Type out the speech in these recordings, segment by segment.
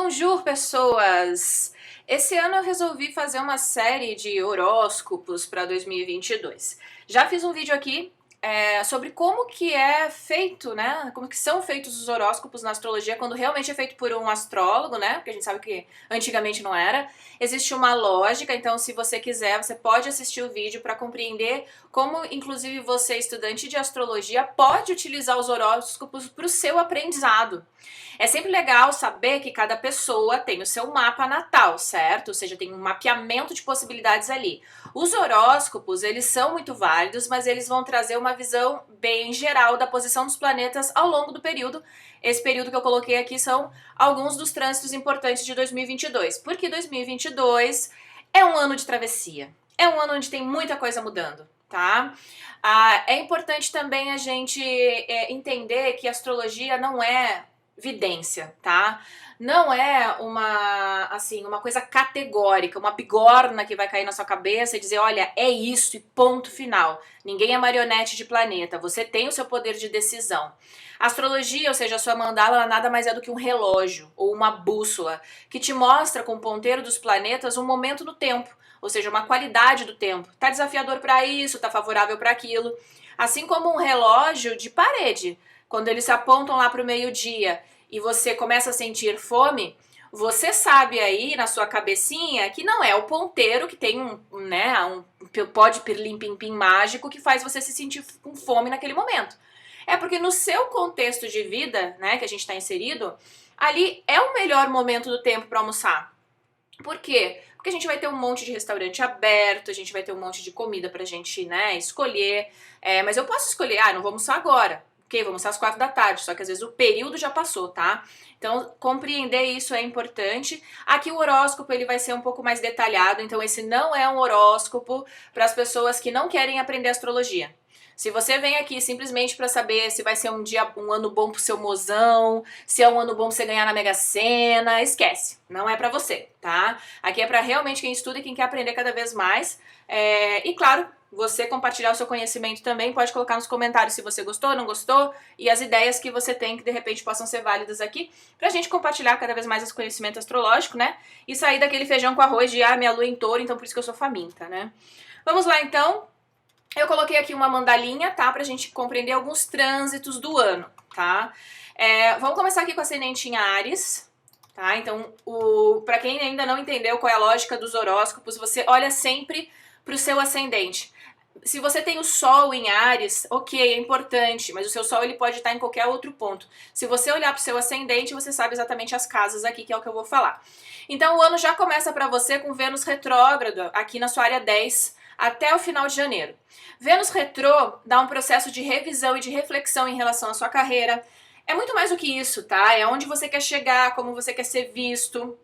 Bonjour, pessoas! Esse ano eu resolvi fazer uma série de horóscopos para 2022. Já fiz um vídeo aqui sobre como que é feito, né? Como que são feitos os horóscopos na astrologia quando realmente é feito por um astrólogo, né? Porque a gente sabe que antigamente não era. Existe uma lógica, então se você quiser, você pode assistir o vídeo para compreender como, inclusive, você, estudante de astrologia, pode utilizar os horóscopos para o seu aprendizado. É sempre legal saber que cada pessoa tem o seu mapa natal, certo? Ou seja, tem um mapeamento de possibilidades ali. Os horóscopos, eles são muito válidos, mas eles vão trazer uma visão bem geral da posição dos planetas ao longo do período. Esse período que eu coloquei aqui são alguns dos trânsitos importantes de 2022, porque 2022 é um ano de travessia. É um ano onde tem muita coisa mudando, tá? É importante também a gente entender que a astrologia não é vidência, tá? Não é uma coisa categórica, uma bigorna que vai cair na sua cabeça e dizer, olha, é isso e ponto final. Ninguém é marionete de planeta, você tem o seu poder de decisão. A astrologia, ou seja, a sua mandala, ela nada mais é do que um relógio ou uma bússola que te mostra com o ponteiro dos planetas um momento no tempo, ou seja, uma qualidade do tempo. Tá desafiador para isso, tá favorável para aquilo. Assim como um relógio de parede. Quando eles se apontam lá para o meio-dia e você começa a sentir fome, você sabe aí na sua cabecinha que não é o ponteiro que tem um pó de pirlim-pim-pim mágico que faz você se sentir com fome naquele momento. É porque no seu contexto de vida, né, que a gente está inserido, ali é o melhor momento do tempo para almoçar. Por quê? Porque a gente vai ter um monte de restaurante aberto, a gente vai ter um monte de comida pra gente, né, escolher. Mas eu posso escolher, não vou almoçar agora. Ok, vou almoçar às 4 da tarde, só que às vezes o período já passou, tá? Então, compreender isso é importante. Aqui o horóscopo ele vai ser um pouco mais detalhado, então esse não é um horóscopo para as pessoas que não querem aprender astrologia. Se você vem aqui simplesmente para saber se vai ser um ano bom pro seu mozão, se é um ano bom pra você ganhar na Mega Sena, esquece. Não é para você, tá? Aqui é para realmente quem estuda e quem quer aprender cada vez mais. E claro, você compartilhar o seu conhecimento também, pode colocar nos comentários se você gostou, não gostou, e as ideias que você tem que de repente possam ser válidas aqui, pra gente compartilhar cada vez mais esse conhecimento astrológico, né? E sair daquele feijão com arroz de, minha lua é em touro, então por isso que eu sou faminta, né? Vamos lá então. Eu coloquei aqui uma mandalinha, tá? Pra gente compreender alguns trânsitos do ano, tá? Vamos começar aqui com ascendente em Áries, tá? Então, pra quem ainda não entendeu qual é a lógica dos horóscopos, você olha sempre pro seu ascendente. Se você tem o Sol em Áries, ok, é importante, mas o seu Sol ele pode estar em qualquer outro ponto. Se você olhar para o seu ascendente, você sabe exatamente as casas aqui, que é o que eu vou falar. Então o ano já começa para você com Vênus retrógrado aqui na sua área 10 até o final de janeiro. Vênus retrô dá um processo de revisão e de reflexão em relação à sua carreira. É muito mais do que isso, tá? É onde você quer chegar, como você quer ser visto,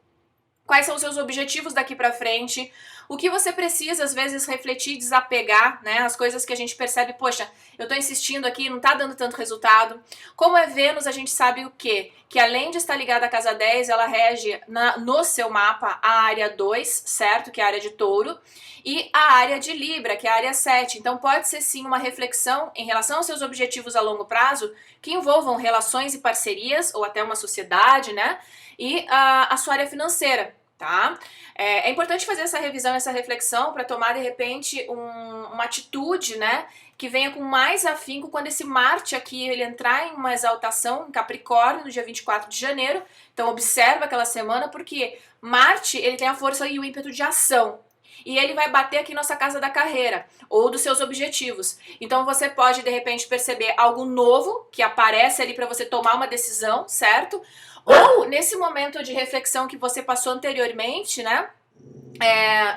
quais são os seus objetivos daqui pra frente, o que você precisa, às vezes, refletir, desapegar, né? As coisas que a gente percebe, poxa, eu tô insistindo aqui, não tá dando tanto resultado. Como é Vênus, a gente sabe o quê? Que além de estar ligada à casa 10, ela rege no seu mapa a área 2, certo? Que é a área de touro, e a área de Libra, que é a área 7. Então pode ser sim uma reflexão em relação aos seus objetivos a longo prazo, que envolvam relações e parcerias, ou até uma sociedade, né? E a sua área financeira, tá? É importante fazer essa revisão, essa reflexão para tomar de repente uma atitude, né, que venha com mais afinco quando esse Marte aqui ele entrar em uma exaltação em Capricórnio no dia 24 de janeiro. Então observa aquela semana porque Marte ele tem a força e o ímpeto de ação. E ele vai bater aqui na sua casa da carreira ou dos seus objetivos. Então você pode de repente perceber algo novo que aparece ali para você tomar uma decisão, certo? Ou nesse momento de reflexão que você passou anteriormente, né?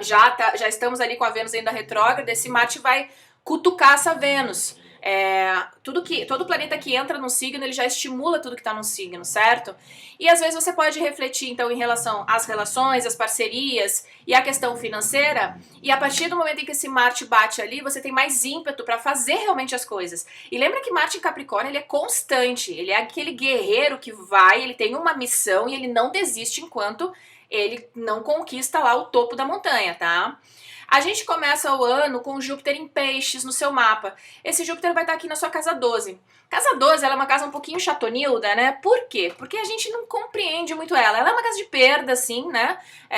Já estamos ali com a Vênus ainda retrógrada, esse Marte vai cutucar essa Vênus. Todo planeta que entra no signo, ele já estimula tudo que está no signo, certo? E às vezes você pode refletir, então, em relação às relações, às parcerias e à questão financeira, e a partir do momento em que esse Marte bate ali, você tem mais ímpeto para fazer realmente as coisas. E lembra que Marte em Capricórnio, ele é constante, ele é aquele guerreiro que vai, ele tem uma missão e ele não desiste enquanto ele não conquista lá o topo da montanha, tá? A gente começa o ano com Júpiter em Peixes no seu mapa. Esse Júpiter vai estar aqui na sua casa 12. Casa 12, ela é uma casa um pouquinho chatonilda, né? Por quê? Porque a gente não compreende muito ela. Ela é uma casa de perda, assim, né?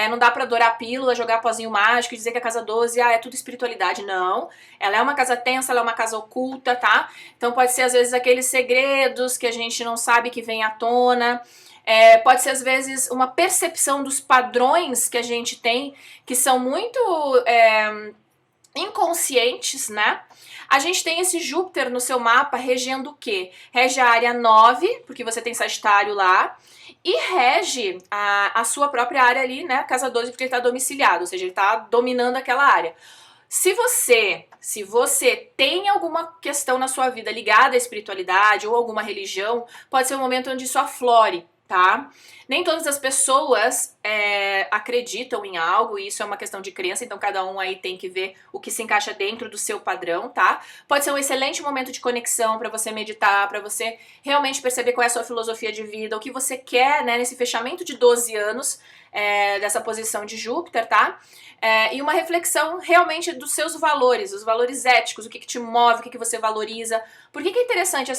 Não dá pra adorar a pílula, jogar pozinho mágico e dizer que a casa 12 é tudo espiritualidade. Não. Ela é uma casa tensa, ela é uma casa oculta, tá? Então pode ser, às vezes, aqueles segredos que a gente não sabe que vem à tona. Pode ser, às vezes, uma percepção dos padrões que a gente tem, que são muito inconscientes, né? A gente tem esse Júpiter no seu mapa regendo o quê? Rege a área 9, porque você tem Sagitário lá, e rege a sua própria área ali, né? Casa 12, porque ele está domiciliado, ou seja, ele está dominando aquela área. Se você tem alguma questão na sua vida ligada à espiritualidade ou alguma religião, pode ser um momento onde isso aflore, tá? Nem todas as pessoas acreditam em algo, e isso é uma questão de crença, então cada um aí tem que ver o que se encaixa dentro do seu padrão, tá? Pode ser um excelente momento de conexão para você meditar, para você realmente perceber qual é a sua filosofia de vida, o que você quer, né, nesse fechamento de 12 anos dessa posição de Júpiter, tá? E uma reflexão realmente dos seus valores, os valores éticos, o que te move, o que você valoriza. Por que é interessante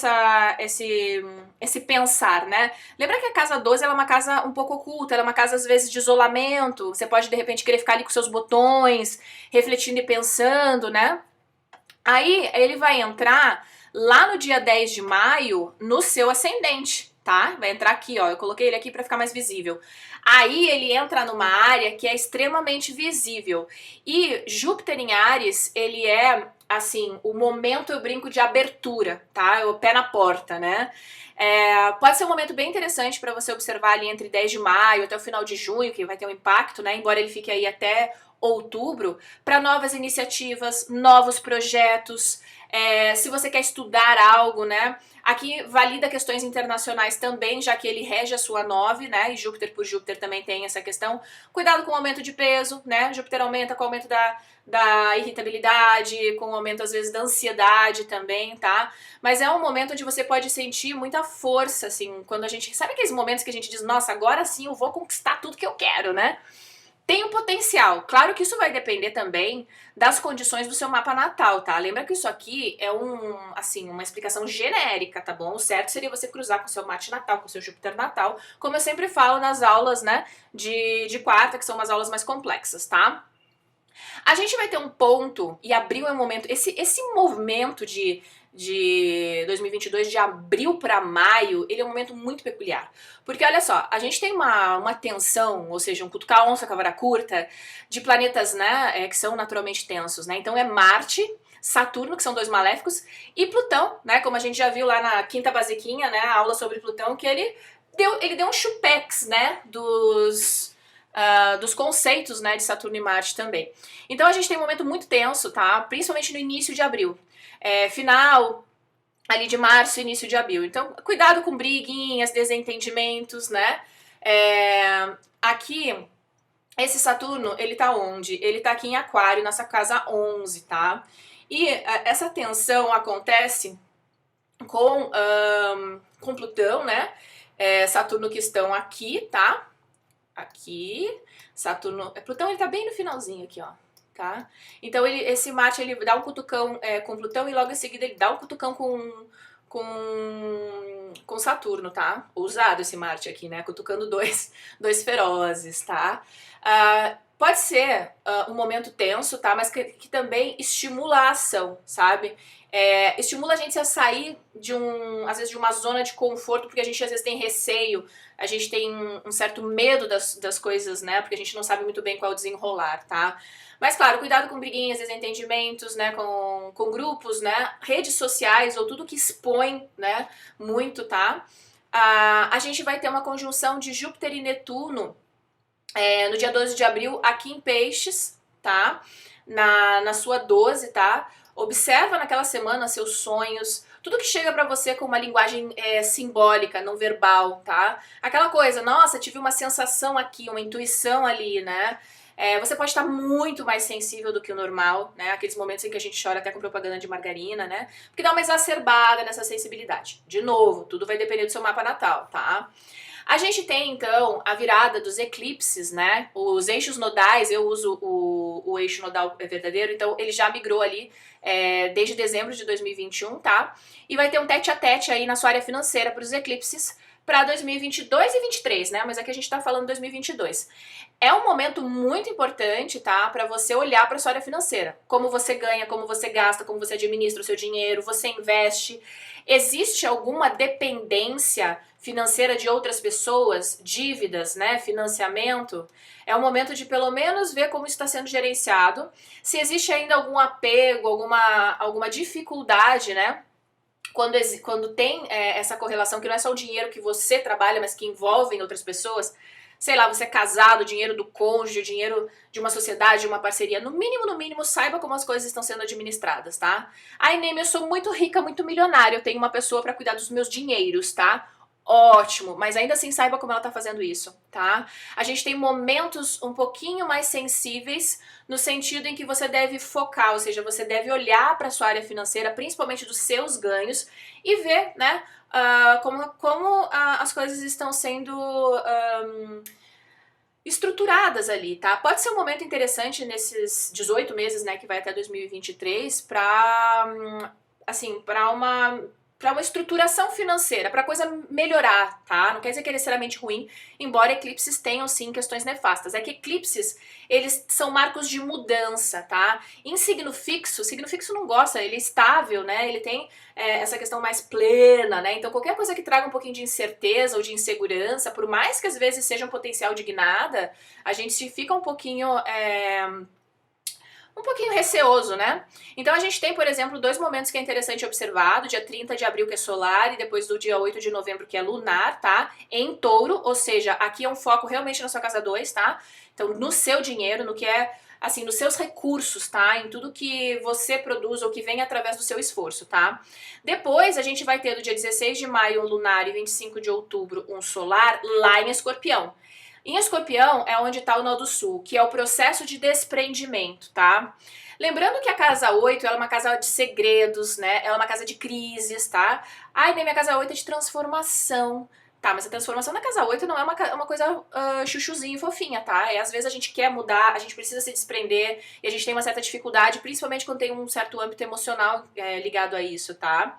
esse pensar, né? Lembra que a casa 12 ela é uma casa um pouco oculta, ela é uma casa às vezes de isolamento, você pode de repente querer ficar ali com seus botões, refletindo e pensando, né? Aí ele vai entrar lá no dia 10 de maio no seu ascendente, tá? Vai entrar aqui, ó, eu coloquei ele aqui para ficar mais visível. Aí ele entra numa área que é extremamente visível. E Júpiter em Áries, ele é, assim, o momento, eu brinco, de abertura, tá? É o pé na porta, né? Pode ser um momento bem interessante para você observar ali entre 10 de maio até o final de junho, que vai ter um impacto, né? Embora ele fique aí até outubro, para novas iniciativas, novos projetos. Se você quer estudar algo, né? Aqui valida questões internacionais também, já que ele rege a sua 9, né? E Júpiter por Júpiter também tem essa questão. Cuidado com o aumento de peso, né? Júpiter aumenta com o aumento da irritabilidade, com o aumento às vezes da ansiedade também, tá? Mas é um momento onde você pode sentir muita força, assim, quando a gente... Sabe aqueles momentos que a gente diz, nossa, agora sim eu vou conquistar tudo que eu quero, né? Tem um potencial. Claro que isso vai depender também das condições do seu mapa natal, tá? Lembra que isso aqui é uma explicação genérica, tá bom? O certo seria você cruzar com o seu Marte natal, com o seu Júpiter natal, como eu sempre falo nas aulas, né, de quarta, que são umas aulas mais complexas, tá? A gente vai ter um ponto, e abril é um momento, esse movimento de 2022, de abril para maio, ele é um momento muito peculiar. Porque olha só, a gente tem uma tensão, ou seja, um cutucar onça com a vara curta, de planetas, né, que são naturalmente tensos, né? Então é Marte, Saturno, que são dois maléficos, e Plutão, né, como a gente já viu lá na quinta basiquinha, né, a aula sobre Plutão, que ele deu um chupex, né, dos conceitos, né, de Saturno e Marte também. Então a gente tem um momento muito tenso, tá? Principalmente no início de abril. Final ali de março, início de abril. Então, cuidado com briguinhas, desentendimentos, né? Aqui, esse Saturno, ele tá onde? Ele tá aqui em Aquário, nossa casa 11, tá? E essa tensão acontece com Plutão, né? Saturno que estão aqui, tá? Aqui, Saturno... Plutão, ele tá bem no finalzinho aqui, ó. Tá? Então esse Marte ele dá um cutucão com Plutão e logo em seguida ele dá um cutucão com Saturno, tá? Ousado esse Marte aqui, né? Cutucando dois ferozes, tá? Pode ser um momento tenso, tá? Mas que também estimula a ação, sabe? Estimula a gente a sair às vezes de uma zona de conforto, porque a gente às vezes tem receio, a gente tem um certo medo das coisas, né? Porque a gente não sabe muito bem qual desenrolar, tá? Mas claro, cuidado com briguinhas, desentendimentos, né, com grupos, né, redes sociais ou tudo que expõe, né, muito, tá? A gente vai ter uma conjunção de Júpiter e Netuno no dia 12 de abril aqui em Peixes, tá? Na sua 12, tá? Observa naquela semana seus sonhos, tudo que chega pra você com uma linguagem simbólica, não verbal, tá? Aquela coisa, nossa, tive uma sensação aqui, uma intuição ali, né? Você pode estar muito mais sensível do que o normal, né? Aqueles momentos em que a gente chora até com propaganda de margarina, né? Porque dá uma exacerbada nessa sensibilidade. De novo, tudo vai depender do seu mapa natal, tá? A gente tem, então, a virada dos eclipses, né? Os eixos nodais, eu uso o eixo nodal verdadeiro, então ele já migrou ali desde dezembro de 2021, tá? E vai ter um tete-a-tete aí na sua área financeira para os eclipses para 2022 e 23, né? Mas aqui a gente tá falando 2022. É um momento muito importante, tá? Para você olhar para sua área financeira. Como você ganha, como você gasta, como você administra o seu dinheiro, você investe. Existe alguma dependência financeira de outras pessoas, dívidas, né, financiamento? É o momento de pelo menos ver como isso está sendo gerenciado. Se existe ainda algum apego, alguma dificuldade, né? Quando tem essa correlação, que não é só o dinheiro que você trabalha, mas que envolve outras pessoas, sei lá, você é casado, o dinheiro do cônjuge, o dinheiro de uma sociedade, de uma parceria, no mínimo, saiba como as coisas estão sendo administradas, tá? Ai, Neme, eu sou muito rica, muito milionária, eu tenho uma pessoa para cuidar dos meus dinheiros, tá? Ótimo, mas ainda assim saiba como ela tá fazendo isso, tá? A gente tem momentos um pouquinho mais sensíveis no sentido em que você deve focar, ou seja, você deve olhar para sua área financeira, principalmente dos seus ganhos, e ver, né, como as coisas estão sendo estruturadas ali, tá? Pode ser um momento interessante nesses 18 meses, né, que vai até 2023, para uma estruturação financeira, para a coisa melhorar, tá? Não quer dizer que é necessariamente ruim, embora eclipses tenham sim questões nefastas. É que eclipses, eles são marcos de mudança, tá? Em signo fixo não gosta, ele é estável, né? Ele tem essa questão mais plena, né? Então qualquer coisa que traga um pouquinho de incerteza ou de insegurança, por mais que às vezes seja um potencial de guinada, a gente fica um pouquinho receoso, né? Então a gente tem, por exemplo, dois momentos que é interessante observar, do dia 30 de abril, que é solar, e depois do dia 8 de novembro, que é lunar, tá? Em touro, ou seja, aqui é um foco realmente na sua casa 2, tá? Então no seu dinheiro, no que é, assim, nos seus recursos, tá? Em tudo que você produz ou que vem através do seu esforço, tá? Depois a gente vai ter do dia 16 de maio um lunar e 25 de outubro um solar lá em Escorpião. Em Escorpião é onde está o nó do sul, que é o processo de desprendimento, tá? Lembrando que a casa 8 ela é uma casa de segredos, né? Ela é uma casa de crises, tá? Ai, nem minha casa 8 é de transformação. Tá, mas a transformação na casa 8 não é uma coisa chuchuzinha e fofinha, tá? Às vezes a gente quer mudar, a gente precisa se desprender e a gente tem uma certa dificuldade, principalmente quando tem um certo âmbito emocional ligado a isso, tá?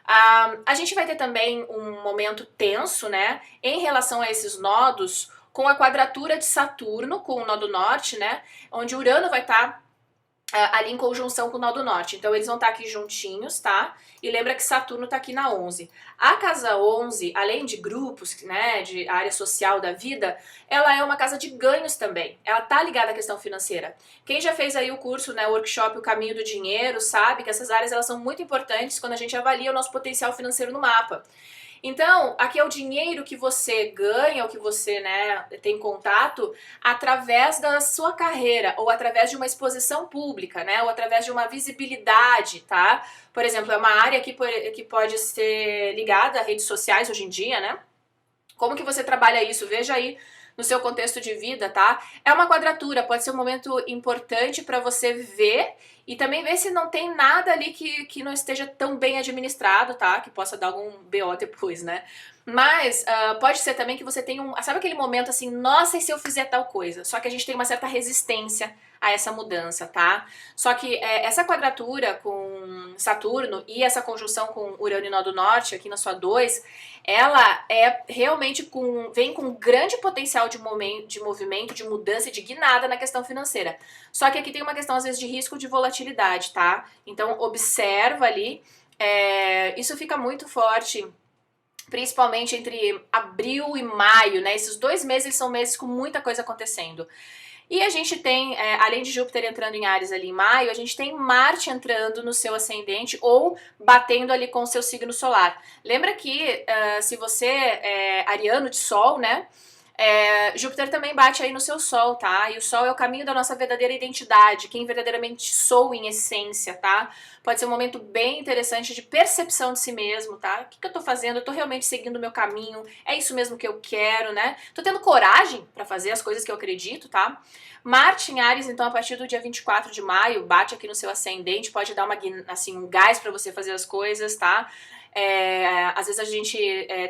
A gente vai ter também um momento tenso, né? Em relação a esses nodos, com a quadratura de Saturno, com o nó do norte, né? Onde Urano vai estar ali em conjunção com o nó do norte. Então eles vão estar aqui juntinhos, tá? E lembra que Saturno está aqui na 11. A casa 11, além de grupos, né, de área social da vida, ela é uma casa de ganhos também. Ela tá ligada à questão financeira. Quem já fez aí o curso, né, o workshop O Caminho do Dinheiro, sabe que essas áreas elas são muito importantes quando a gente avalia o nosso potencial financeiro no mapa. Então, aqui é o dinheiro que você ganha, o que você, né, tem contato através da sua carreira, ou através de uma exposição pública, né, ou através de uma visibilidade, tá? Por exemplo, é uma área que pode ser ligada a redes sociais hoje em dia, né? Como que você trabalha isso? Veja aí no seu contexto de vida, tá? É uma quadratura, pode ser um momento importante para você ver e também ver se não tem nada ali que não esteja tão bem administrado, tá? Que possa dar algum BO depois, né? Mas pode ser também que você tenha sabe aquele momento assim, nossa, e se eu fizer tal coisa? Só que a gente tem uma certa resistência a essa mudança, tá? Só que essa quadratura com Saturno e essa conjunção com Urano e Nó do Norte, aqui na sua 2, ela é realmente vem com grande potencial de movimento, de mudança e de guinada na questão financeira. Só que aqui tem uma questão, às vezes, de risco de volatilidade, tá? Então, observa ali. Isso fica muito forte, principalmente entre abril e maio, né? Esses 2 meses são meses com muita coisa acontecendo. E a gente tem, além de Júpiter entrando em Áries ali em maio, a gente tem Marte entrando no seu ascendente ou batendo ali com o seu signo solar. Lembra que se você é ariano de Sol, né? Júpiter também bate aí no seu Sol, tá? E o Sol é o caminho da nossa verdadeira identidade, quem verdadeiramente sou em essência, tá? Pode ser um momento bem interessante de percepção de si mesmo, tá? O que eu tô fazendo? Eu tô realmente seguindo o meu caminho? É isso mesmo que eu quero, né? Tô tendo coragem pra fazer as coisas que eu acredito, tá? Marte em Áries, então, a partir do dia 24 de maio, bate aqui no seu ascendente, pode dar um gás pra você fazer as coisas, tá? Às vezes a gente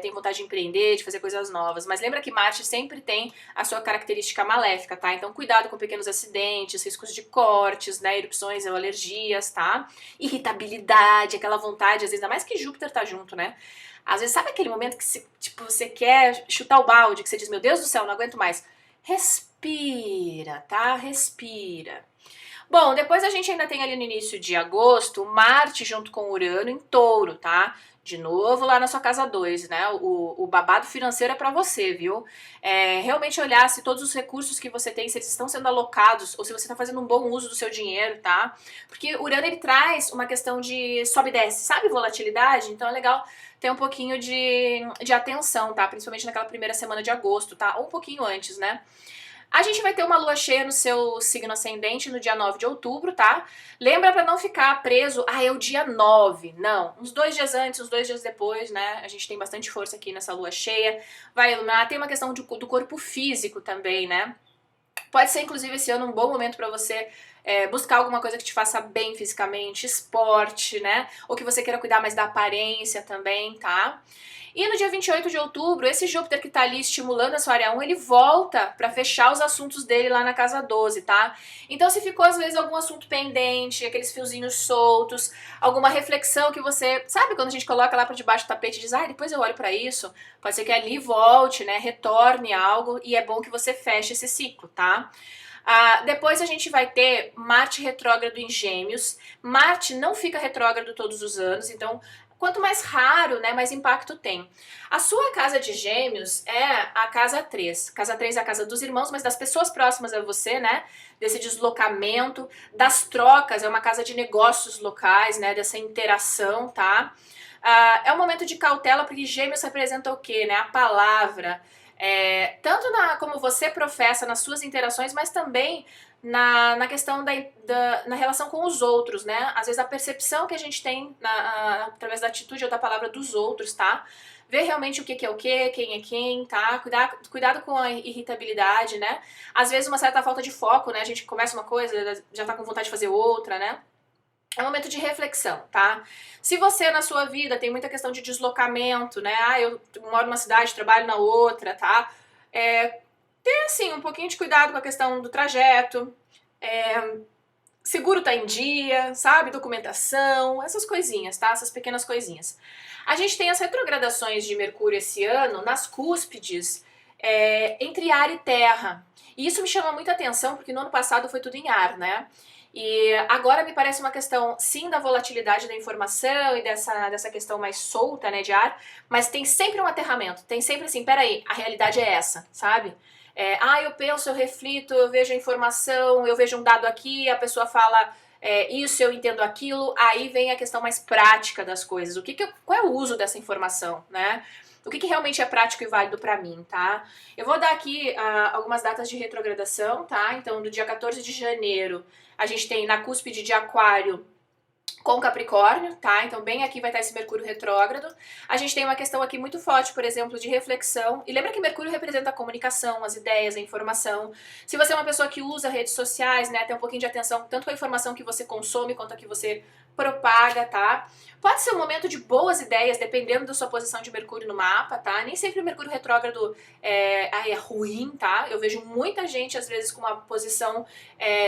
tem vontade de empreender, de fazer coisas novas, mas lembra que Marte sempre tem a sua característica maléfica, tá? Então cuidado com pequenos acidentes, riscos de cortes, né, erupções ou alergias, tá? Irritabilidade, aquela vontade, às vezes, ainda mais que Júpiter tá junto, né? Às vezes, sabe aquele momento que tipo, você quer chutar o balde, que você diz, meu Deus do céu, não aguento mais. Respira, tá? Respira. Bom, depois a gente ainda tem ali no início de agosto, Marte junto com Urano em Touro, tá? De novo lá na sua casa 2, né? O babado financeiro é pra você, viu? Realmente olhar se todos os recursos que você tem, se eles estão sendo alocados ou se você está fazendo um bom uso do seu dinheiro, tá? Porque Urano ele traz uma questão de sobe e desce, sabe? Volatilidade, então é legal ter um pouquinho de atenção, tá? Principalmente naquela primeira semana de agosto, tá? Ou um pouquinho antes, né? A gente vai ter uma lua cheia no seu signo ascendente no dia 9 de outubro, tá? Lembra pra não ficar preso, é o dia 9. Não, uns 2 dias antes, uns 2 dias depois, né? A gente tem bastante força aqui nessa lua cheia. Vai iluminar, tem uma questão do corpo físico também, né? Pode ser, inclusive, esse ano um bom momento para você buscar alguma coisa que te faça bem fisicamente, esporte, né? Ou que você queira cuidar mais da aparência também, tá? E no dia 28 de outubro, esse Júpiter que tá ali estimulando a sua área 1, ele volta para fechar os assuntos dele lá na casa 12, tá? Então se ficou às vezes algum assunto pendente, aqueles fiozinhos soltos, alguma reflexão que você, sabe quando a gente coloca lá para debaixo do tapete e diz, depois eu olho para isso, pode ser que ali volte, né, retorne algo e é bom que você feche esse ciclo, tá? Depois a gente vai ter Marte retrógrado em Gêmeos. Marte não fica retrógrado todos os anos, então quanto mais raro, né, mais impacto tem. A sua casa de Gêmeos é a casa 3. Casa 3 é a casa dos irmãos, mas das pessoas próximas a você, né? Desse deslocamento, das trocas, é uma casa de negócios locais, né? Dessa interação, tá? É um momento de cautela, porque Gêmeos representa o quê, né? A palavra. Tanto como você professa nas suas interações, mas também na questão na relação com os outros, né? Às vezes a percepção que a gente tem através da atitude ou da palavra dos outros, tá? Ver realmente o que é o que, quem é quem, tá? Cuidado com a irritabilidade, né? Às vezes uma certa falta de foco, né? A gente começa uma coisa, já tá com vontade de fazer outra, né? É um momento de reflexão, tá? Se você na sua vida tem muita questão de deslocamento, né? Eu moro numa cidade, trabalho na outra, tá? Ter, assim, um pouquinho de cuidado com a questão do trajeto, seguro tá em dia, sabe? Documentação, essas coisinhas, tá? Essas pequenas coisinhas. A gente tem as retrogradações de Mercúrio esse ano nas cúspides entre ar e terra. E isso me chama muita atenção, porque no ano passado foi tudo em ar, né? E agora me parece uma questão, sim, da volatilidade da informação e dessa questão mais solta, né, de ar, mas tem sempre um aterramento, tem sempre assim, peraí, a realidade é essa, sabe? Eu penso, eu reflito, eu vejo a informação, eu vejo um dado aqui, a pessoa fala isso, eu entendo aquilo, aí vem a questão mais prática das coisas, qual é o uso dessa informação, né? O que realmente é prático e válido pra mim, tá? Eu vou dar aqui algumas datas de retrogradação, tá? Então, do dia 14 de janeiro, a gente tem na cúspide de Aquário com Capricórnio, tá? Então bem aqui vai estar esse Mercúrio retrógrado. A gente tem uma questão aqui muito forte, por exemplo, de reflexão. E lembra que Mercúrio representa a comunicação, as ideias, a informação. Se você é uma pessoa que usa redes sociais, né, tem um pouquinho de atenção tanto com a informação que você consome quanto a que você propaga, tá? Pode ser um momento de boas ideias, dependendo da sua posição de Mercúrio no mapa, tá? Nem sempre o Mercúrio retrógrado é ruim, tá? Eu vejo muita gente, às vezes, com uma posição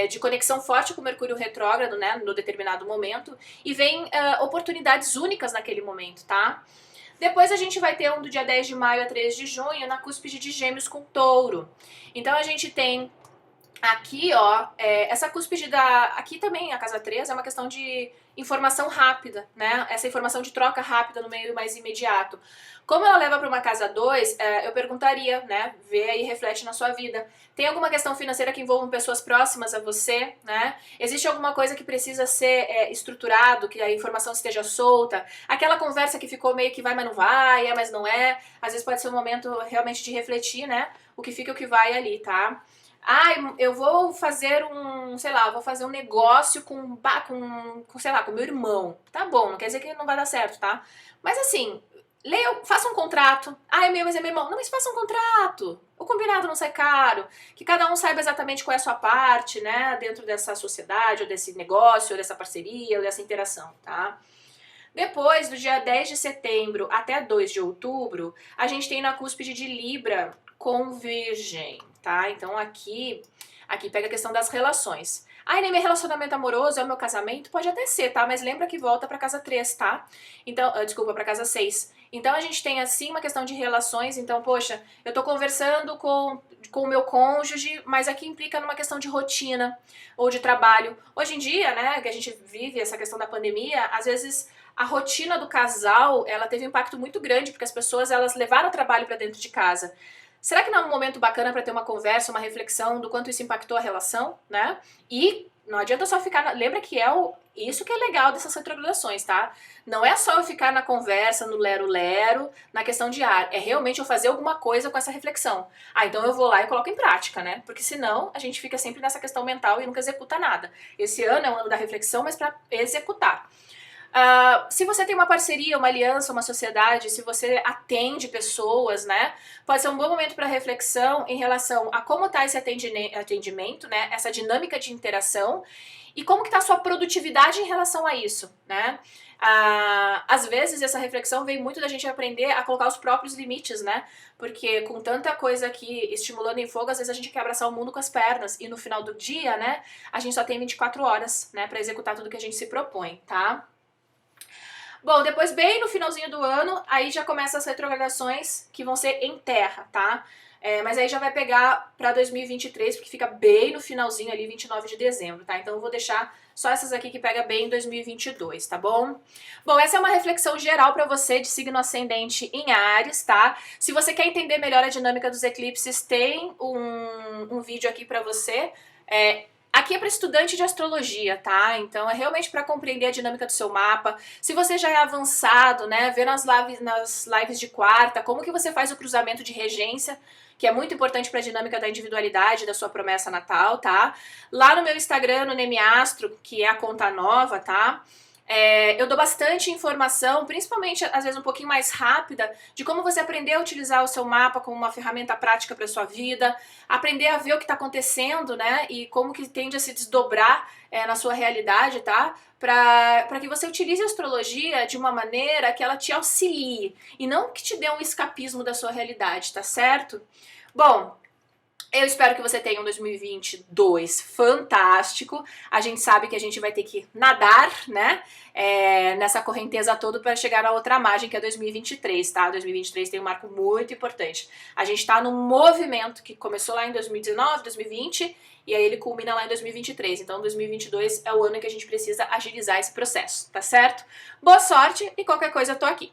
de conexão forte com o Mercúrio retrógrado, né, no determinado momento, e vem oportunidades únicas naquele momento, tá? Depois a gente vai ter um do dia 10 de maio a 3 de junho, na cúspide de Gêmeos com Touro. Então a gente tem aqui, ó, essa cúspide aqui também, a casa 3, é uma questão de informação rápida, né? Essa informação de troca rápida no meio mais imediato. Como ela leva para uma casa 2, eu perguntaria, né? Vê aí, reflete na sua vida. Tem alguma questão financeira que envolvam pessoas próximas a você, né? Existe alguma coisa que precisa ser estruturado, que a informação esteja solta? Aquela conversa que ficou meio que vai, mas não vai, mas não é. Às vezes pode ser um momento realmente de refletir, né? O que fica e o que vai ali, tá? Eu vou fazer vou fazer um negócio sei lá, com meu irmão. Tá bom, não quer dizer que não vai dar certo, tá? Mas assim, faça um contrato. É meu, mas é meu irmão. Não, mas faça um contrato. O combinado não sai caro. Que cada um saiba exatamente qual é a sua parte, né? Dentro dessa sociedade, ou desse negócio, ou dessa parceria, ou dessa interação, tá? Depois, do dia 10 de setembro até 2 de outubro, a gente tem na cúspide de Libra com Virgem, tá? Então aqui pega a questão das relações. Ah, nem meu relacionamento amoroso é o meu casamento? Pode até ser, tá? Mas lembra que volta pra casa 3, tá? Então, desculpa, pra casa 6. Então a gente tem assim uma questão de relações, então, poxa, eu tô conversando com o meu cônjuge, mas aqui implica numa questão de rotina ou de trabalho. Hoje em dia, né, que a gente vive essa questão da pandemia, às vezes a rotina do casal, ela teve um impacto muito grande, porque as pessoas, elas levaram o trabalho pra dentro de casa. Será que não é um momento bacana para ter uma conversa, uma reflexão do quanto isso impactou a relação, né? E não adianta só ficar... Lembra que isso que é legal dessas retrogradações, tá? Não é só eu ficar na conversa, no lero-lero, na questão de é realmente eu fazer alguma coisa com essa reflexão. Ah, então eu vou lá e coloco em prática, né? Porque senão a gente fica sempre nessa questão mental e nunca executa nada. Esse ano é o ano da reflexão, mas para executar. Se você tem uma parceria, uma aliança, uma sociedade, se você atende pessoas, né, pode ser um bom momento para reflexão em relação a como está esse atendimento, né, essa dinâmica de interação e como que está a sua produtividade em relação a isso, né. Às vezes essa reflexão vem muito da gente aprender a colocar os próprios limites, né, porque com tanta coisa aqui estimulando em fogo, às vezes a gente quer abraçar o mundo com as pernas e no final do dia, né, a gente só tem 24 horas, né, para executar tudo que a gente se propõe, tá? Bom, depois bem no finalzinho do ano, aí já começam as retrogradações que vão ser em terra, tá? Mas aí já vai pegar pra 2023, porque fica bem no finalzinho ali, 29 de dezembro, tá? Então eu vou deixar só essas aqui que pega bem em 2022, tá bom? Bom, essa é uma reflexão geral pra você de signo ascendente em Áries, tá? Se você quer entender melhor a dinâmica dos eclipses, tem um vídeo aqui pra você. Aqui é para estudante de astrologia, tá? Então é realmente para compreender a dinâmica do seu mapa. Se você já é avançado, né, vê nas lives de quarta, como que você faz o cruzamento de regência, que é muito importante para a dinâmica da individualidade da sua promessa natal, tá? Lá no meu Instagram, no Nemiastro, que é a conta nova, tá? Eu dou bastante informação, principalmente às vezes um pouquinho mais rápida, de como você aprender a utilizar o seu mapa como uma ferramenta prática para sua vida, aprender a ver o que está acontecendo, né, e como que tende a se desdobrar na sua realidade, tá? Para que você utilize a astrologia de uma maneira que ela te auxilie e não que te dê um escapismo da sua realidade, tá certo? Bom, eu espero que você tenha um 2022 fantástico. A gente sabe que a gente vai ter que nadar, né, nessa correnteza toda para chegar na outra margem, que é 2023, tá? 2023 tem um marco muito importante. A gente tá num movimento que começou lá em 2019, 2020, e aí ele culmina lá em 2023. Então 2022 é o ano em que a gente precisa agilizar esse processo, tá certo? Boa sorte e qualquer coisa eu tô aqui.